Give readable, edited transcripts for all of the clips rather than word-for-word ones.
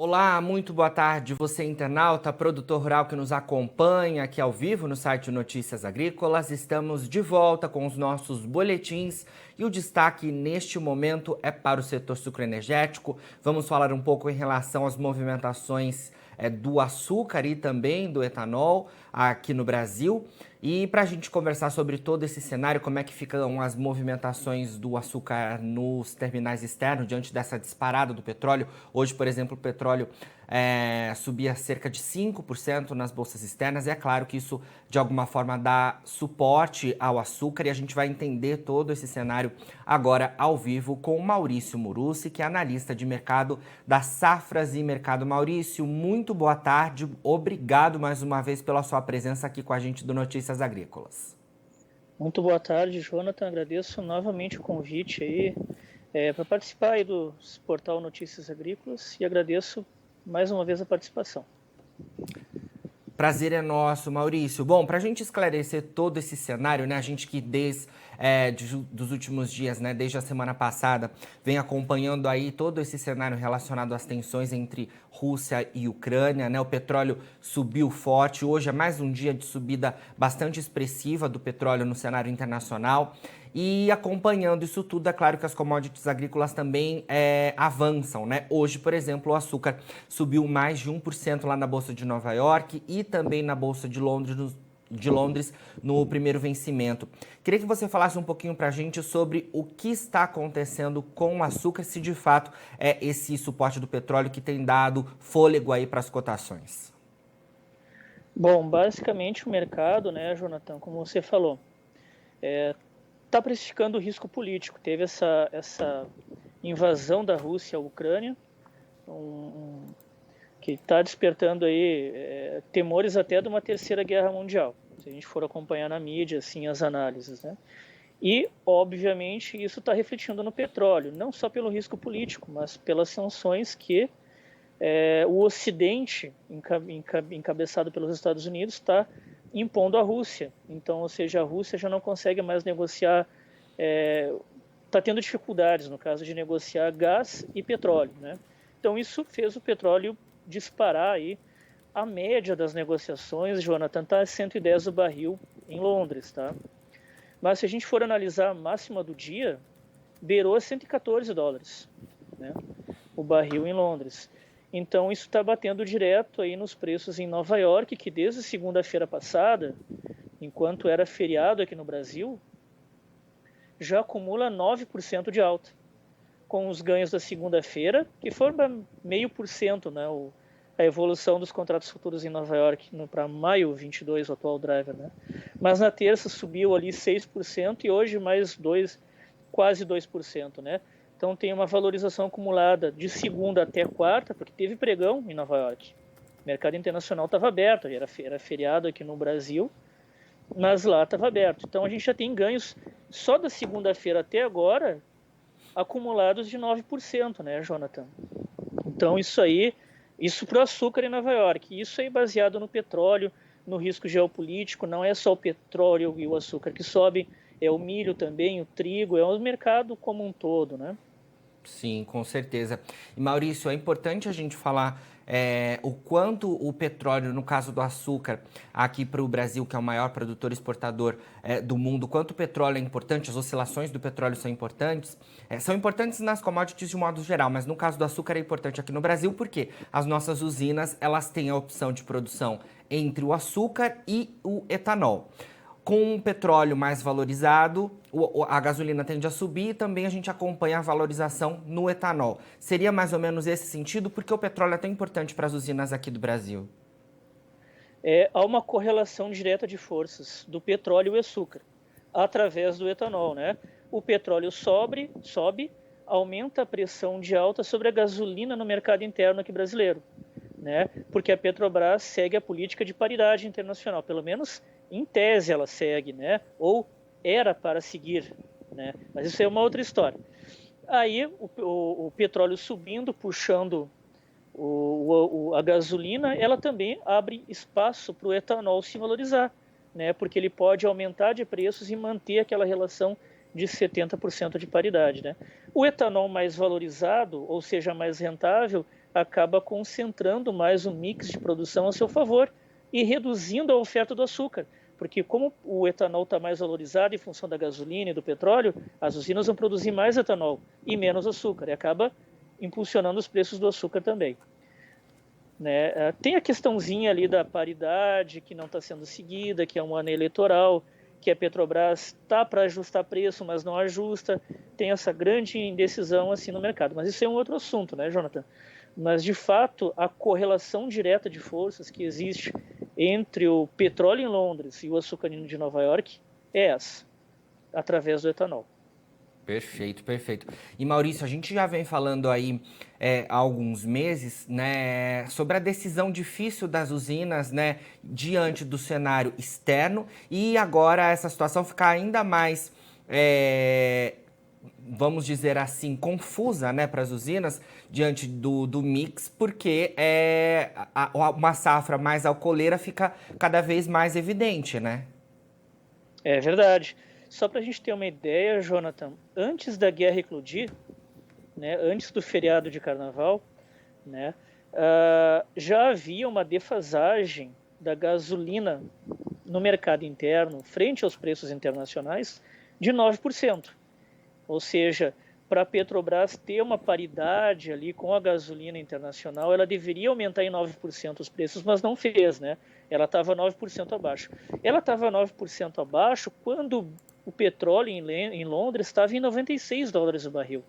Olá, muito boa tarde, você internauta, produtor rural que nos acompanha aqui ao vivo no site Notícias Agrícolas. Estamos de volta com os nossos boletins e o destaque neste momento é para o setor sucroenergético. Vamos falar um pouco em relação às movimentações do açúcar e também do etanol aqui no Brasil. E para a gente conversar sobre todo esse cenário, como é que ficam as movimentações do açúcar nos terminais externos diante dessa disparada do petróleo. Hoje, por exemplo, o petróleo subia cerca de 5% nas bolsas externas. E é claro que isso, de alguma forma, dá suporte ao açúcar. E a gente vai entender todo esse cenário agora ao vivo com o Maurício Murucci, que é analista de mercado da Safras e Mercado. Maurício, muito boa tarde. Obrigado mais uma vez pela sua presença aqui com a gente do Notícias Agrícolas. Muito boa tarde, Jonathan. Agradeço novamente o convite aí para participar aí do portal Notícias Agrícolas e agradeço mais uma vez a participação. Prazer é nosso, Maurício. Bom, para a gente esclarecer todo esse cenário, né, a gente que desde dos últimos dias, né, desde a semana passada, vem acompanhando aí todo esse cenário relacionado às tensões entre Rússia e Ucrânia, né, o petróleo subiu forte, hoje é mais um dia de subida bastante expressiva do petróleo no cenário internacional. E acompanhando isso tudo, é claro que as commodities agrícolas também avançam, né? Hoje, por exemplo, o açúcar subiu mais de 1% lá na Bolsa de Nova York e também na Bolsa de Londres no primeiro vencimento. Queria que você falasse um pouquinho para a gente sobre o que está acontecendo com o açúcar, se de fato é esse suporte do petróleo que tem dado fôlego aí para as cotações. Bom, basicamente o mercado, né, Jonathan, como você falou, está precificando o risco político. Teve essa invasão da Rússia à Ucrânia, que está despertando aí temores até de uma terceira guerra mundial, se a gente for acompanhar na mídia assim, as análises, né? E, obviamente, isso está refletindo no petróleo, não só pelo risco político, mas pelas sanções que o Ocidente, encabeçado pelos Estados Unidos, está impondo à Rússia. Então, ou seja, a Rússia já não consegue mais negociar, está tendo dificuldades no caso de negociar gás e petróleo, né? Então, isso fez o petróleo disparar aí. A média das negociações, Jonathan, está a 110 o barril em Londres, tá? Mas se a gente for analisar a máxima do dia, beirou a 114 dólares, né? O barril em Londres. Então isso está batendo direto aí nos preços em Nova York, que desde segunda-feira passada, enquanto era feriado aqui no Brasil, já acumula 9% de alta, com os ganhos da segunda-feira, que foram 0,5%, né? A evolução dos contratos futuros em Nova York para maio 22, o atual driver, né? Mas na terça subiu ali 6% e hoje mais quase 2%, né? Então tem uma valorização acumulada de segunda até quarta, porque teve pregão em Nova York. O mercado internacional estava aberto, era feriado aqui no Brasil, mas lá estava aberto. Então a gente já tem ganhos só da segunda-feira até agora acumulados de 9%, né, Jonathan? Então isso para o açúcar em Nova York. Isso aí baseado no petróleo, no risco geopolítico. Não é só o petróleo e o açúcar que sobem, é o milho também, o trigo, é o mercado como um todo, né? Sim, com certeza. E Maurício, é importante a gente falar o quanto o petróleo, no caso do açúcar, aqui para o Brasil, que é o maior produtor exportador do mundo, quanto o petróleo é importante, as oscilações do petróleo são importantes. São importantes nas commodities de modo geral, mas no caso do açúcar é importante aqui no Brasil porque as nossas usinas elas têm a opção de produção entre o açúcar e o etanol. Com o petróleo mais valorizado, a gasolina tende a subir e também a gente acompanha a valorização no etanol. Seria mais ou menos esse sentido? Porque o petróleo é tão importante para as usinas aqui do Brasil. Há uma correlação direta de forças do petróleo e açúcar, através do etanol, né? O petróleo sobe, aumenta a pressão de alta sobre a gasolina no mercado interno aqui brasileiro, né? Porque a Petrobras segue a política de paridade internacional, pelo menos em tese ela segue, né? Ou era para seguir, né? Mas isso é uma outra história. Aí o petróleo subindo, puxando a gasolina, ela também abre espaço para o etanol se valorizar, né? Porque ele pode aumentar de preços e manter aquela relação de 70% de paridade, né? O etanol mais valorizado, ou seja, mais rentável, acaba concentrando mais o mix de produção a seu favor e reduzindo a oferta do açúcar. Porque como o etanol está mais valorizado em função da gasolina e do petróleo, as usinas vão produzir mais etanol e menos açúcar, e acaba impulsionando os preços do açúcar também. Né? Tem a questãozinha ali da paridade, que não está sendo seguida, que é um ano eleitoral, que a Petrobras está para ajustar preço, mas não ajusta. Tem essa grande indecisão assim no mercado. Mas isso é um outro assunto, né, Jonathan? Mas, de fato, a correlação direta de forças que existe entre o petróleo em Londres e o açucarino de Nova York é essa, através do etanol. Perfeito, perfeito. E Maurício, a gente já vem falando aí há alguns meses, né, sobre a decisão difícil das usinas, né, diante do cenário externo, e agora essa situação fica ainda mais, vamos dizer assim, confusa, né, para as usinas diante do mix, porque uma safra mais alcooleira fica cada vez mais evidente, né? É verdade. Só para a gente ter uma ideia, Jonathan, antes da guerra eclodir, né, antes do feriado de carnaval, né, já havia uma defasagem da gasolina no mercado interno, frente aos preços internacionais, de 9%. Ou seja, para a Petrobras ter uma paridade ali com a gasolina internacional, ela deveria aumentar em 9% os preços, mas não fez, né? Ela estava 9% abaixo. Ela estava 9% abaixo quando o petróleo em Londres estava em $96 o barril.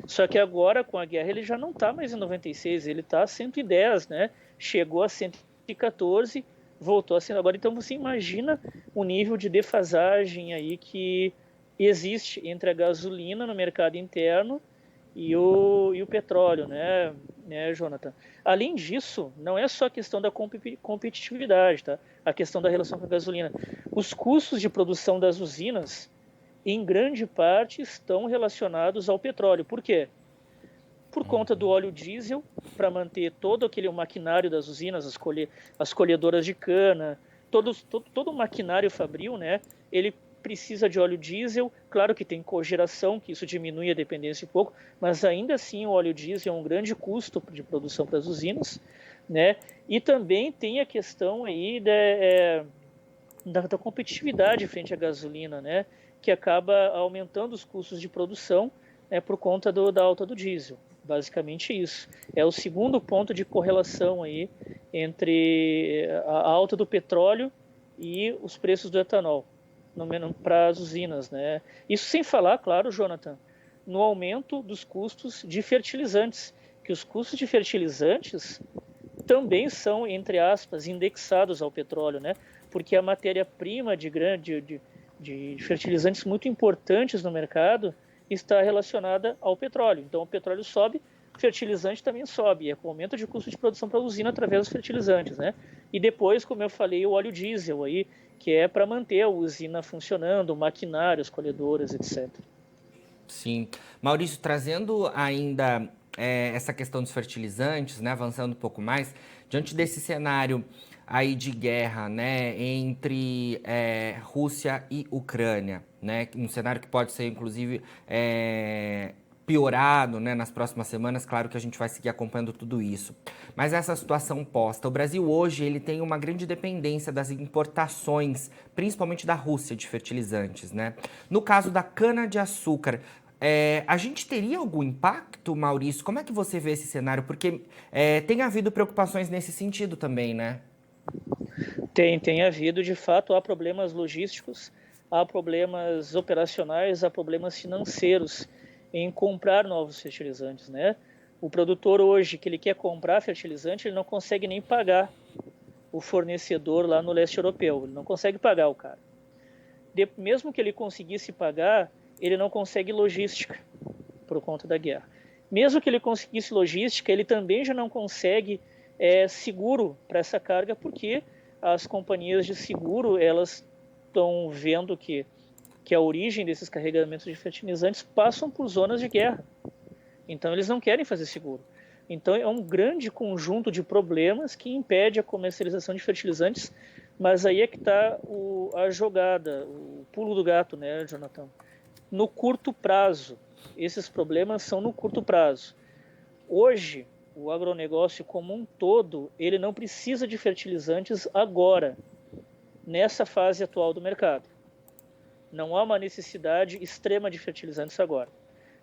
Só que agora, com a guerra, ele já não está mais em 96, ele está a 110, né? Chegou a 114, voltou a 100 agora. Então você imagina o nível de defasagem aí que existe entre a gasolina no mercado interno e o petróleo, né, Jonathan? Além disso, não é só a questão da competitividade, tá? A questão da relação com a gasolina. Os custos de produção das usinas, em grande parte, estão relacionados ao petróleo. Por quê? Por conta do óleo diesel, para manter todo aquele maquinário das usinas, as colhedoras de cana, todo o maquinário fabril, né? Ele precisa de óleo diesel, claro que tem cogeração, que isso diminui a dependência um pouco, mas ainda assim o óleo diesel é um grande custo de produção para as usinas, né? E também tem a questão aí da competitividade frente à gasolina, né? Que acaba aumentando os custos de produção, né, por conta da alta do diesel. Basicamente isso. É o segundo ponto de correlação aí entre a alta do petróleo e os preços do etanol para as usinas, né? Isso sem falar, claro, Jonathan, no aumento dos custos de fertilizantes, que os custos de fertilizantes também são, entre aspas, indexados ao petróleo, né? Porque a matéria-prima de fertilizantes muito importantes no mercado está relacionada ao petróleo. Então, o petróleo sobe, o fertilizante também sobe. É com o aumento de custo de produção para a usina através dos fertilizantes, né? E depois, como eu falei, o óleo diesel aí, que é para manter a usina funcionando, o maquinário, as colhedoras, etc. Sim. Maurício, trazendo ainda essa questão dos fertilizantes, né, avançando um pouco mais, diante desse cenário aí de guerra, né, entre Rússia e Ucrânia, né, um cenário que pode ser, inclusive, piorado, né, nas próximas semanas. Claro que a gente vai seguir acompanhando tudo isso. Mas essa situação posta, o Brasil hoje ele tem uma grande dependência das importações, principalmente da Rússia, de fertilizantes, né? No caso da cana-de-açúcar, a gente teria algum impacto, Maurício? Como é que você vê esse cenário? Porque tem havido preocupações nesse sentido também, né? Tem havido, de fato, há problemas logísticos, há problemas operacionais, há problemas financeiros em comprar novos fertilizantes, né? O produtor hoje, que ele quer comprar fertilizante, ele não consegue nem pagar o fornecedor lá no leste europeu, ele não consegue pagar o cara. Mesmo que ele conseguisse pagar, ele não consegue logística por conta da guerra. Mesmo que ele conseguisse logística, ele também já não consegue seguro para essa carga, porque as companhias de seguro, elas estão vendo que a origem desses carregamentos de fertilizantes passam por zonas de guerra. Então, eles não querem fazer seguro. Então, é um grande conjunto de problemas que impede a comercialização de fertilizantes, mas aí é que está a jogada, o pulo do gato, né, Jonathan? No curto prazo, esses problemas são no curto prazo. Hoje, o agronegócio como um todo, ele não precisa de fertilizantes agora, nessa fase atual do mercado. Não há uma necessidade extrema de fertilizantes agora.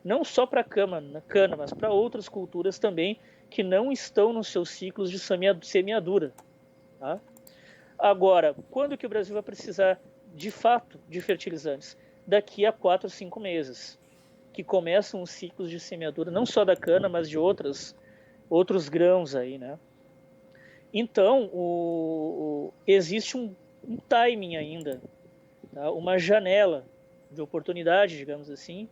Não só para a cana, mas para outras culturas também que não estão nos seus ciclos de semeadura. Tá? Agora, quando que o Brasil vai precisar de fato de fertilizantes? Daqui a 4 ou 5 meses, que começam os ciclos de semeadura, não só da cana, mas de outros grãos aí, né? Então, existe um timing ainda, tá? Uma janela de oportunidade, digamos assim,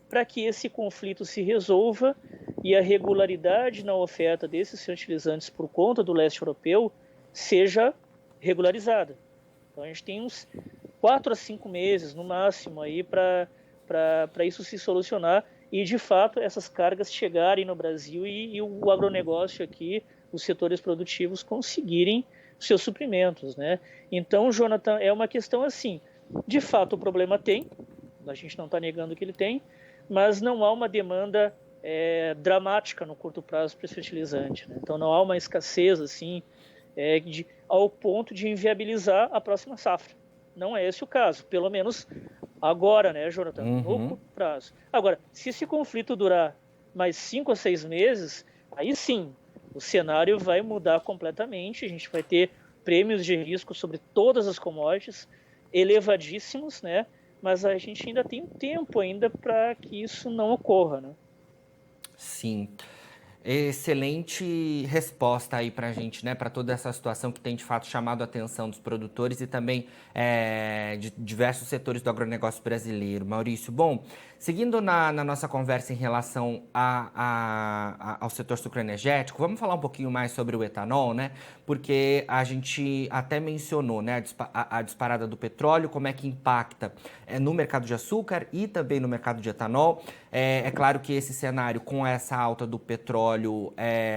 para que esse conflito se resolva e a regularidade na oferta desses fertilizantes por conta do leste europeu seja regularizada. Então, a gente tem uns 4 a 5 meses, no máximo, aí para isso se solucionar e, de fato, essas cargas chegarem no Brasil e o agronegócio aqui, os setores produtivos, conseguirem seus suprimentos, né? Então, Jonathan, é uma questão assim, de fato o problema tem, a gente não está negando que ele tem, mas não há uma demanda dramática no curto prazo para esse fertilizante, né? Então não há uma escassez assim, ao ponto de inviabilizar a próxima safra. Não é esse o caso, pelo menos agora, né, Jonathan? No curto prazo. Agora, se esse conflito durar mais 5 a 6 meses, aí sim, o cenário vai mudar completamente, a gente vai ter prêmios de risco sobre todas as commodities, elevadíssimos, né? Mas a gente ainda tem um tempo ainda para que isso não ocorra, né? Sim. Excelente resposta aí para a gente, né? Para toda essa situação que tem de fato chamado a atenção dos produtores e também de diversos setores do agronegócio brasileiro. Maurício, bom, seguindo na nossa conversa em relação ao setor sucroenergético, vamos falar um pouquinho mais sobre o etanol, né? Porque a gente até mencionou, né, a disparada do petróleo, como é que impacta no mercado de açúcar e também no mercado de etanol. É claro que esse cenário, com essa alta do petróleo,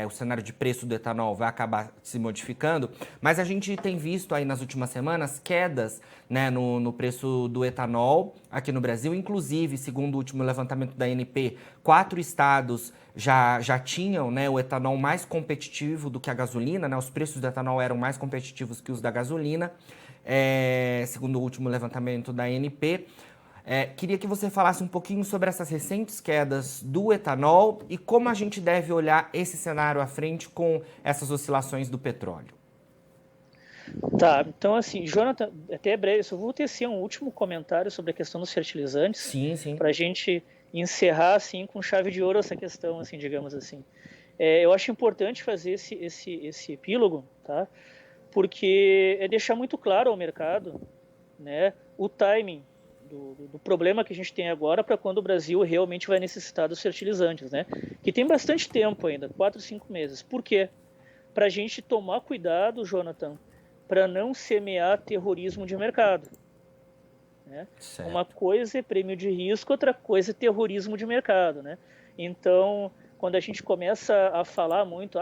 o cenário de preço do etanol vai acabar se modificando, mas a gente tem visto aí nas últimas semanas quedas, né, no preço do etanol aqui no Brasil. Inclusive, segundo o último levantamento da ANP, 4 estados já tinham, né, o etanol mais competitivo do que a gasolina, né? Os preços do etanol eram mais competitivos que os da gasolina, segundo o último levantamento da ANP. Queria que você falasse um pouquinho sobre essas recentes quedas do etanol e como a gente deve olhar esse cenário à frente com essas oscilações do petróleo. Tá, então assim, Jonathan, até breve, eu só vou tecer um último comentário sobre a questão dos fertilizantes. Sim, sim. Para a gente encerrar assim com chave de ouro essa questão, assim, digamos assim. Eu acho importante fazer esse epílogo, tá? Porque é deixar muito claro ao mercado, né, o timing do problema que a gente tem agora para quando o Brasil realmente vai necessitar dos fertilizantes, né? Que tem bastante tempo ainda, 4, 5 meses. Por quê? Para a gente tomar cuidado, Jonathan, para não semear terrorismo de mercado. Né? Uma coisa é prêmio de risco, outra coisa é terrorismo de mercado. Né? Então, quando a gente começa a falar muito,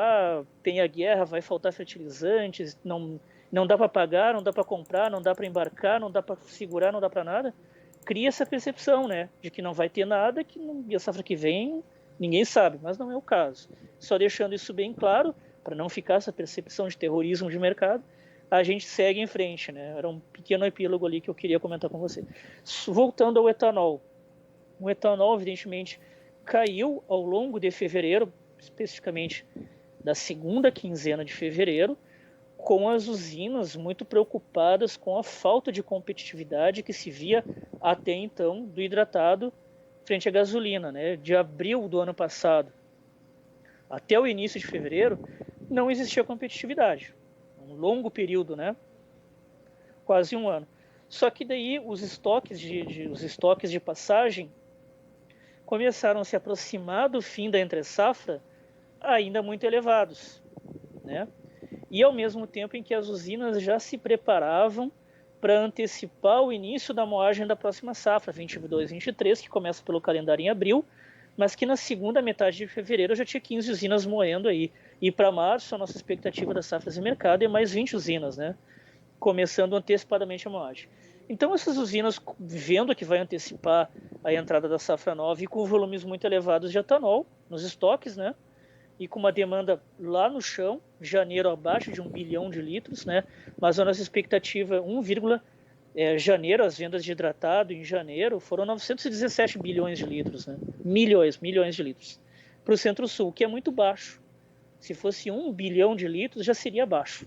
tem a guerra, vai faltar fertilizantes, não dá para pagar, não dá para comprar, não dá para embarcar, não dá para segurar, não dá para nada, cria essa percepção, né, de que não vai ter nada, e a safra que vem ninguém sabe, mas não é o caso. Só deixando isso bem claro, para não ficar essa percepção de terrorismo de mercado, a gente segue em frente, né? Era um pequeno epílogo ali que eu queria comentar com você. Voltando ao etanol. O etanol, evidentemente, caiu ao longo de fevereiro, especificamente da segunda quinzena de fevereiro, com as usinas muito preocupadas com a falta de competitividade que se via até então do hidratado frente à gasolina, né? De abril do ano passado até o início de fevereiro, não existia competitividade. Um longo período, né? Quase um ano. Só que daí os estoques de passagem começaram a se aproximar do fim da entre-safra ainda muito elevados, né? E ao mesmo tempo em que as usinas já se preparavam para antecipar o início da moagem da próxima safra, 22-23, que começa pelo calendário em abril, mas que na segunda metade de fevereiro já tinha 15 usinas moendo aí. E para março, a nossa expectativa das safras de mercado é mais 20 usinas, né? Começando antecipadamente a moagem. Então, essas usinas, vendo que vai antecipar a entrada da safra nova e com volumes muito elevados de etanol nos estoques, né? e com uma demanda lá no chão, janeiro abaixo de 1 bilhão de litros, né? Mas a nossa expectativa janeiro, as vendas de hidratado em janeiro foram 917 bilhões de litros, né? Milhões de litros. Para o Centro-Sul, que é muito baixo. Se fosse 1 bilhão de litros, já seria baixo.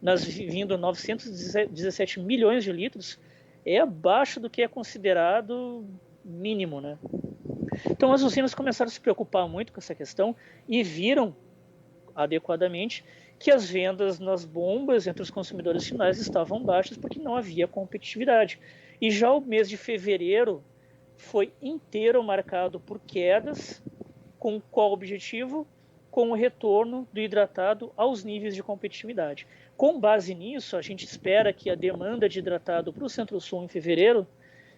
Nós vindo 917 milhões de litros, é abaixo do que é considerado mínimo, né? Então as usinas começaram a se preocupar muito com essa questão e viram adequadamente que as vendas nas bombas entre os consumidores finais estavam baixas porque não havia competitividade. E já o mês de fevereiro foi inteiro marcado por quedas, com qual objetivo? Com o retorno do hidratado aos níveis de competitividade. Com base nisso, a gente espera que a demanda de hidratado para o Centro-Sul em fevereiro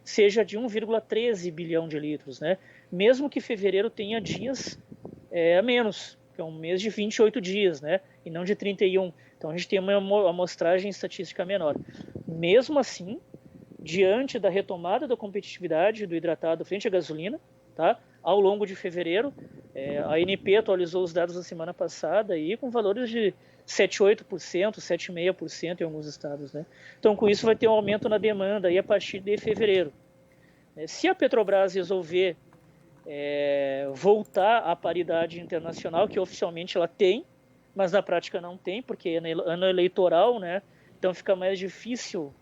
seja de 1,13 bilhão de litros, né? Mesmo que fevereiro tenha dias a menos, que é um mês de 28 dias, né? E não de 31. Então a gente tem uma amostragem estatística menor. Mesmo assim, diante da retomada da competitividade do hidratado frente à gasolina, tá? Ao longo de fevereiro, a ANP atualizou os dados da semana passada aí com valores de 7,8%, 7,5% em alguns estados, né? Então, com isso, vai ter um aumento na demanda aí a partir de fevereiro. Se a Petrobras resolver voltar à paridade internacional, que oficialmente ela tem, mas na prática não tem, porque é ano eleitoral, né? Então fica mais difícil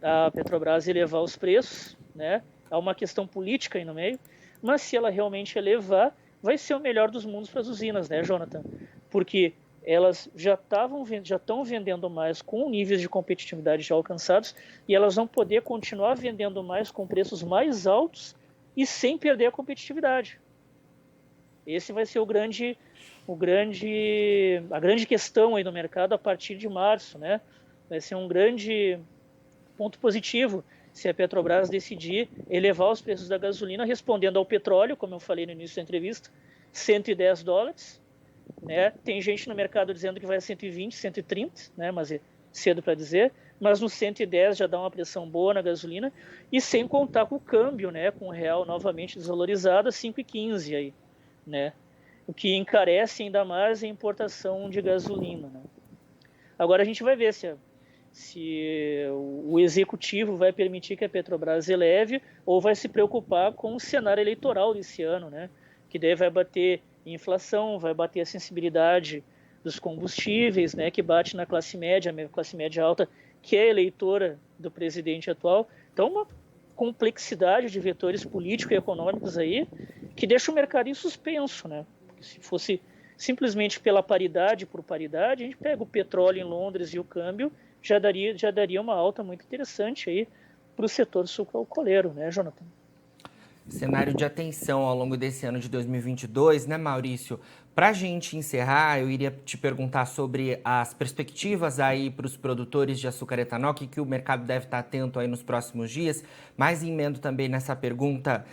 a Petrobras elevar os preços, né? Há uma questão política aí no meio, mas se ela realmente elevar, vai ser o melhor dos mundos para as usinas, né, Jonathan? Porque elas já estão vendendo mais com níveis de competitividade já alcançados e elas vão poder continuar vendendo mais com preços mais altos e sem perder a competitividade. Esse vai ser a grande questão aí no mercado a partir de março, né? Vai ser um grande ponto positivo se a Petrobras decidir elevar os preços da gasolina, respondendo ao petróleo, como eu falei no início da entrevista, $110, né? Tem gente no mercado dizendo que vai a 120, 130, né? Mas é cedo para dizer, mas no 110 já dá uma pressão boa na gasolina, e sem contar com o câmbio, né? Com o real novamente desvalorizado a 5,15 aí, né? O que encarece ainda mais a importação de gasolina, né? Agora a gente vai ver se o executivo vai permitir que a Petrobras eleve ou vai se preocupar com o cenário eleitoral desse ano, né? Que daí vai bater inflação, vai bater a sensibilidade dos combustíveis, né? Que bate na classe média alta, que é eleitora do presidente atual. Então, uma complexidade de vetores políticos e econômicos aí que deixa o mercado em suspenso, né? Porque se fosse simplesmente pela paridade, por paridade, a gente pega o petróleo em Londres e o câmbio, já daria uma alta muito interessante aí para o setor sucroalcooleiro, né, Jonathan? Cenário de atenção ao longo desse ano de 2022, né, Maurício? Para a gente encerrar, eu iria te perguntar sobre as perspectivas aí para os produtores de açúcar etanol, que o mercado deve estar atento aí nos próximos dias, mas emendo também nessa pergunta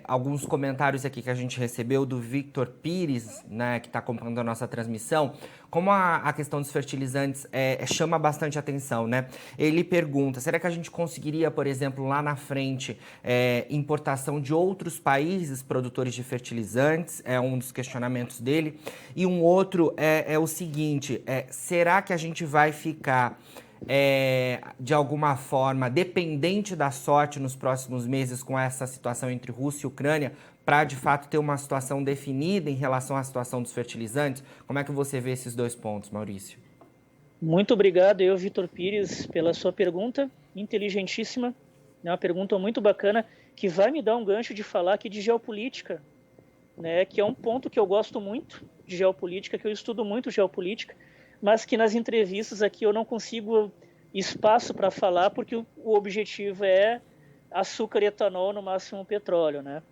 alguns comentários aqui que a gente recebeu do Victor Pires, né, que está acompanhando a nossa transmissão. Como a questão dos fertilizantes chama bastante atenção, né? Ele pergunta, será que a gente conseguiria, por exemplo, lá na frente, importação de outros países produtores de fertilizantes? É um dos questionamentos dele. E um outro é o seguinte, será que a gente vai ficar, de alguma forma, dependente da sorte nos próximos meses com essa situação entre Rússia e Ucrânia, para, de fato, ter uma situação definida em relação à situação dos fertilizantes? Como é que você vê esses dois pontos, Maurício? Muito obrigado, Vitor Pires, pela sua pergunta, inteligentíssima. É uma pergunta muito bacana, que vai me dar um gancho de falar aqui de geopolítica, né, que é um ponto que eu gosto muito de geopolítica, que eu estudo muito geopolítica, mas que nas entrevistas aqui eu não consigo espaço para falar, porque o objetivo é açúcar e etanol, no máximo petróleo, né?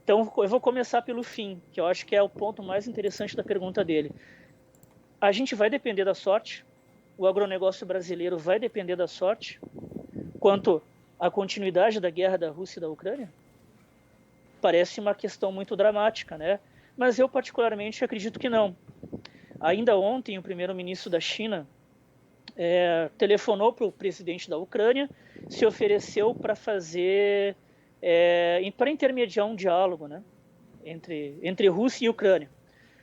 Então eu vou começar pelo fim, que eu acho que é o ponto mais interessante da pergunta dele. A gente vai depender da sorte, o agronegócio brasileiro vai depender da sorte, quanto à continuidade da guerra da Rússia e da Ucrânia? Parece uma questão muito dramática, né? Mas eu particularmente acredito que não. Ainda ontem, o primeiro-ministro da China telefonou para o presidente da Ucrânia, se ofereceu para para intermediar um diálogo, né, entre Rússia e Ucrânia.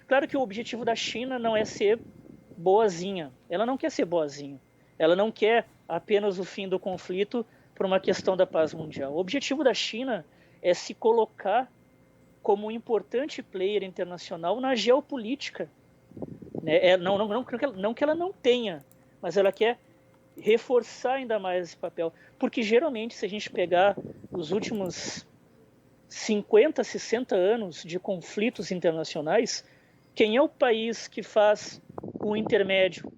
Claro que o objetivo da China não é ser boazinha, ela não quer ser boazinha, ela não quer apenas o fim do conflito por uma questão da paz mundial. O objetivo da China é se colocar como um importante player internacional na geopolítica. Né? Não que ela não tenha, mas ela quer reforçar ainda mais esse papel. Porque geralmente, se a gente pegar os últimos 50, 60 anos de conflitos internacionais, quem é o país que faz o intermédio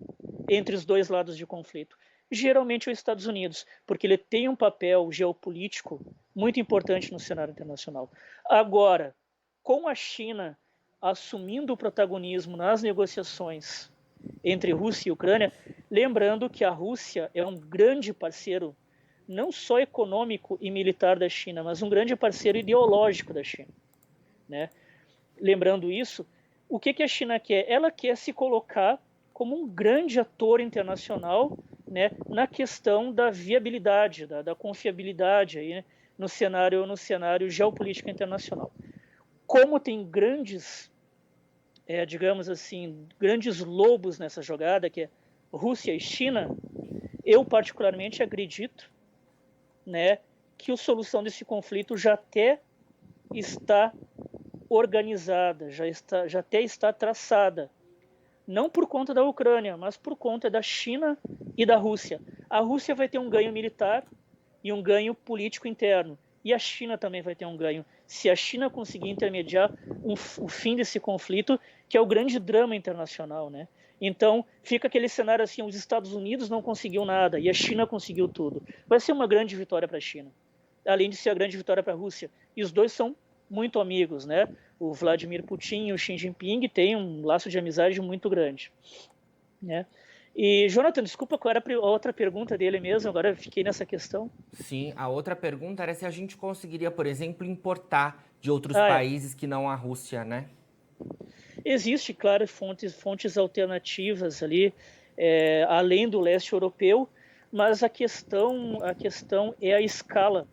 entre os dois lados de conflito? Geralmente é os Estados Unidos, porque ele tem um papel geopolítico muito importante no cenário internacional. Agora, com a China assumindo o protagonismo nas negociações entre Rússia e Ucrânia, lembrando que a Rússia é um grande parceiro, não só econômico e militar da China, mas um grande parceiro ideológico da China. Né? Lembrando isso, o que a China quer? Ela quer se colocar como um grande ator internacional, né, na questão da viabilidade, da confiabilidade aí, né, no cenário geopolítico internacional. Como tem grandes, digamos assim, grandes lobos nessa jogada, que é Rússia e China, eu particularmente acredito, né, que a solução desse conflito já até está organizada, já até está traçada. Não por conta da Ucrânia, mas por conta da China e da Rússia. A Rússia vai ter um ganho militar e um ganho político interno. E a China também vai ter um ganho. Se a China conseguir intermediar o fim desse conflito, que é o grande drama internacional, né? Então, fica aquele cenário assim, os Estados Unidos não conseguiu nada e a China conseguiu tudo. Vai ser uma grande vitória para a China, além de ser a grande vitória para a Rússia. E os dois são muito amigos, né? O Vladimir Putin e o Xi Jinping têm um laço de amizade muito grande, né? E, Jonathan, desculpa, qual era a outra pergunta dele mesmo? Agora eu fiquei nessa questão. Sim, a outra pergunta era se a gente conseguiria, por exemplo, importar de outros países que não a Rússia, né? Existe, claro, fontes alternativas ali, além do leste europeu, mas a questão é a escala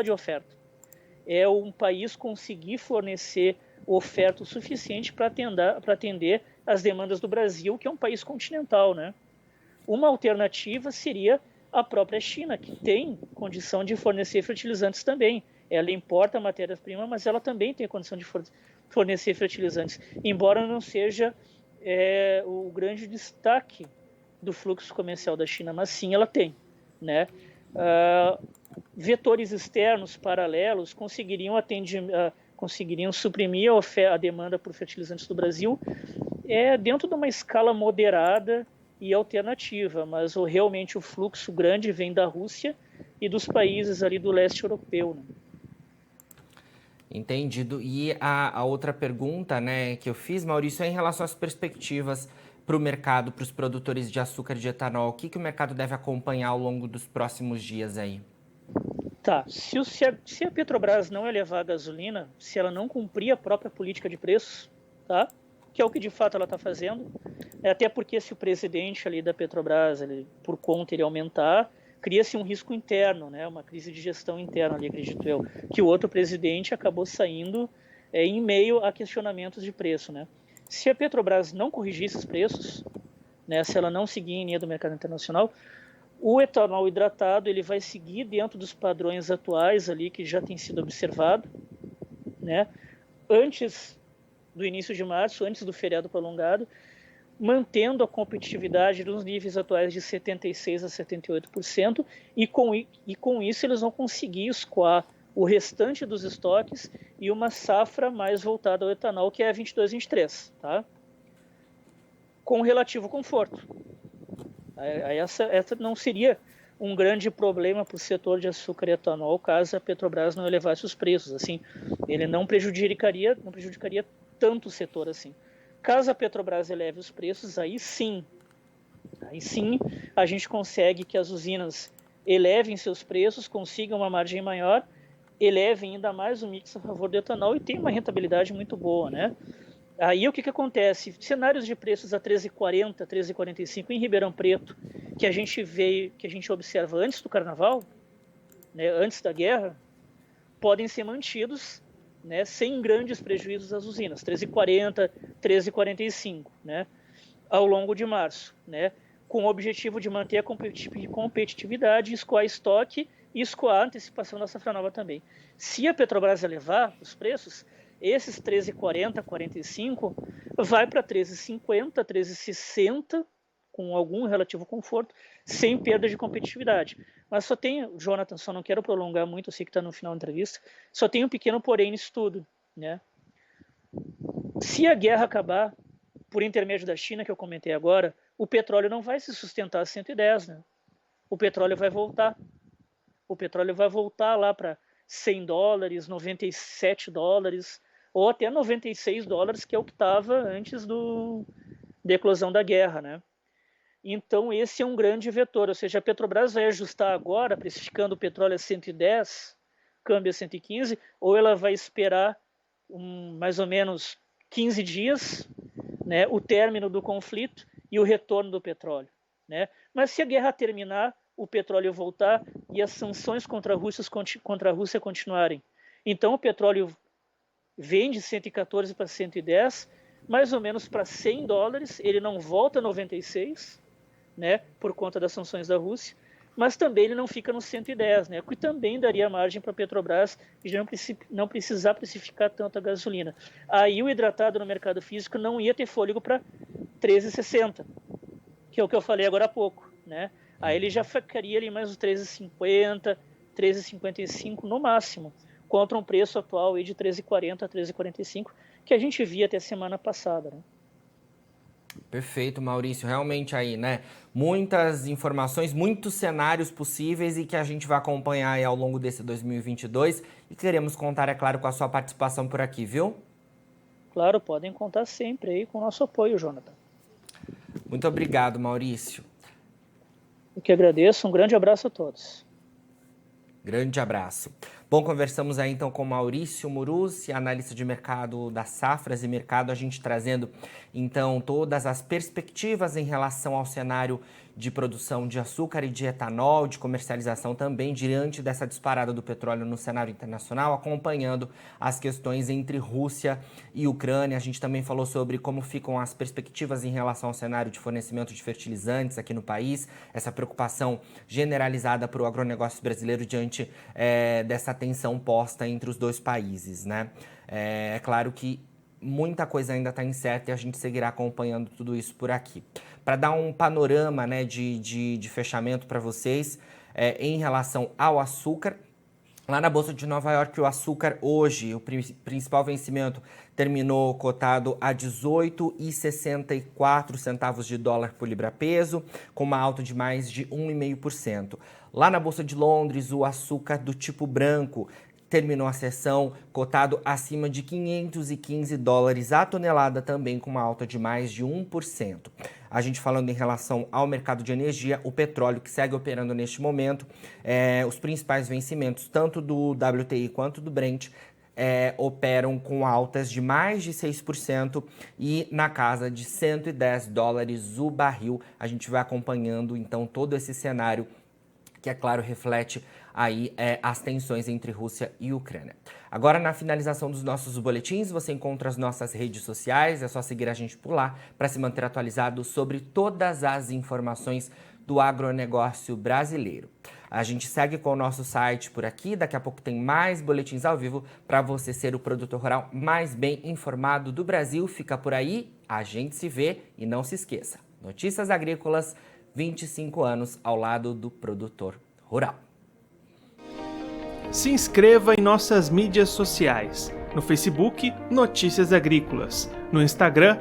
de oferta. É um país conseguir fornecer oferta o suficiente para atender as demandas do Brasil, que é um país continental, né? Uma alternativa seria a própria China, que tem condição de fornecer fertilizantes também. Ela importa matéria-prima, mas ela também tem condição de fornecer fertilizantes, embora não seja o grande destaque do fluxo comercial da China, mas sim ela tem, né? Vetores externos paralelos conseguiriam suprimir a demanda por fertilizantes do Brasil dentro de uma escala moderada e alternativa, mas realmente o fluxo grande vem da Rússia e dos países ali do leste europeu, né? Entendido. E a outra pergunta, né, que eu fiz, Maurício, é em relação às perspectivas para o mercado, para os produtores de açúcar e de etanol. O que o mercado deve acompanhar ao longo dos próximos dias aí? Tá, se a Petrobras não elevar a gasolina, se ela não cumprir a própria política de preços, tá? Que é o que de fato ela está fazendo, até porque se o presidente ali da Petrobras, por conta ele aumentar, cria-se um risco interno, né? Uma crise de gestão interna ali, acredito eu, que o outro presidente acabou saindo em meio a questionamentos de preço, né? Se a Petrobras não corrigir esses preços, né, se ela não seguir em linha do mercado internacional, o etanol hidratado ele vai seguir dentro dos padrões atuais ali que já tem sido observado, né? Antes do início de março, antes do feriado prolongado, mantendo a competitividade nos níveis atuais de 76% a 78%, e com isso eles vão conseguir escoar o restante dos estoques e uma safra mais voltada ao etanol, que é a 22-23, tá? Com relativo conforto. Essa não seria um grande problema para o setor de açúcar e etanol caso a Petrobras não elevasse os preços. Assim, ele não prejudicaria tanto o setor assim. Caso a Petrobras eleve os preços, aí sim a gente consegue que as usinas elevem seus preços, consigam uma margem maior, elevem ainda mais o mix a favor do etanol e tem uma rentabilidade muito boa, né? Aí o que acontece? Cenários de preços a 13,40, 13,45 em Ribeirão Preto, que a gente observa antes do Carnaval, né, antes da guerra, podem ser mantidos né, sem grandes prejuízos às usinas, 13,40, 13,45, né, ao longo de março, né, com o objetivo de manter a competitividade, escoar estoque e escoar a antecipação da safra nova também. Se a Petrobras elevar os preços, esses 13,40, 45 vai para 13,50, 13,60, com algum relativo conforto, sem perda de competitividade. Mas só tem, Jonathan, só não quero prolongar muito, eu sei que está no final da entrevista, só tem um pequeno porém nisso tudo, né? Se a guerra acabar, por intermédio da China, que eu comentei agora, o petróleo não vai se sustentar a 110, né? O petróleo vai voltar. O petróleo vai voltar lá para $100, 97 dólares, ou até 96 dólares, que é o que estava antes da eclosão da guerra, né? Então, esse é um grande vetor, ou seja, a Petrobras vai ajustar agora, precificando o petróleo a 110, câmbio a 115, ou ela vai esperar mais ou menos 15 dias, né, o término do conflito e o retorno do petróleo, né? Mas se a guerra terminar, o petróleo voltar e as sanções contra a Rússia continuarem, então o petróleo vem de 114 para 110, mais ou menos para 100 dólares, ele não volta a 96, né, por conta das sanções da Rússia, mas também ele não fica no 110, né, que também daria margem para a Petrobras de não precisar precificar tanto a gasolina. Aí o hidratado no mercado físico não ia ter fôlego para 13,60, que é o que eu falei agora há pouco, né? Aí ele já ficaria ali mais uns 13,50, 13,55 no máximo, contra um preço atual aí de 13,40 a 13,45, que a gente via até semana passada, né? Perfeito, Maurício. Realmente aí, né? Muitas informações, muitos cenários possíveis e que a gente vai acompanhar aí ao longo desse 2022 e queremos contar, é claro, com a sua participação por aqui, viu? Claro, podem contar sempre aí com o nosso apoio, Jonathan. Muito obrigado, Maurício. Eu que agradeço, um grande abraço a todos. Grande abraço. Bom, conversamos aí então com Maurício Muruzzi, analista de mercado das safras e mercado, a gente trazendo então todas as perspectivas em relação ao cenário de produção de açúcar e de etanol, de comercialização também, diante dessa disparada do petróleo no cenário internacional, acompanhando as questões entre Rússia e Ucrânia. A gente também falou sobre como ficam as perspectivas em relação ao cenário de fornecimento de fertilizantes aqui no país, essa preocupação generalizada para o agronegócio brasileiro diante dessa tensão posta entre os dois países, né? É claro que muita coisa ainda está incerta e a gente seguirá acompanhando tudo isso por aqui. Para dar um panorama, né, de fechamento para vocês em relação ao açúcar, lá na Bolsa de Nova York, o açúcar hoje, o principal vencimento, terminou cotado a 18,64 centavos de dólar por libra-peso, com uma alta de mais de 1,5%. Lá na Bolsa de Londres, o açúcar do tipo branco terminou a sessão cotado acima de 515 dólares a tonelada, também com uma alta de mais de 1%. A gente falando em relação ao mercado de energia, o petróleo que segue operando neste momento, os principais vencimentos, tanto do WTI quanto do Brent, operam com altas de mais de 6% e na casa de 110 dólares o barril. A gente vai acompanhando então todo esse cenário que, é claro, reflete aí as tensões entre Rússia e Ucrânia. Agora, na finalização dos nossos boletins, você encontra as nossas redes sociais, é só seguir a gente por lá para se manter atualizado sobre todas as informações do agronegócio brasileiro. A gente segue com o nosso site por aqui, daqui a pouco tem mais boletins ao vivo para você ser o produtor rural mais bem informado do Brasil. Fica por aí, a gente se vê e não se esqueça. Notícias Agrícolas, 25 anos ao lado do produtor rural. Se inscreva em nossas mídias sociais. No Facebook, Notícias Agrícolas. No Instagram,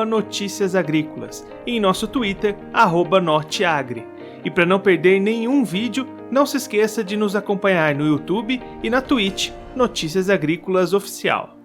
@Notícias Agrícolas. E em nosso Twitter, @Norteagri. E para não perder nenhum vídeo, não se esqueça de nos acompanhar no YouTube e na Twitch, Notícias Agrícolas Oficial.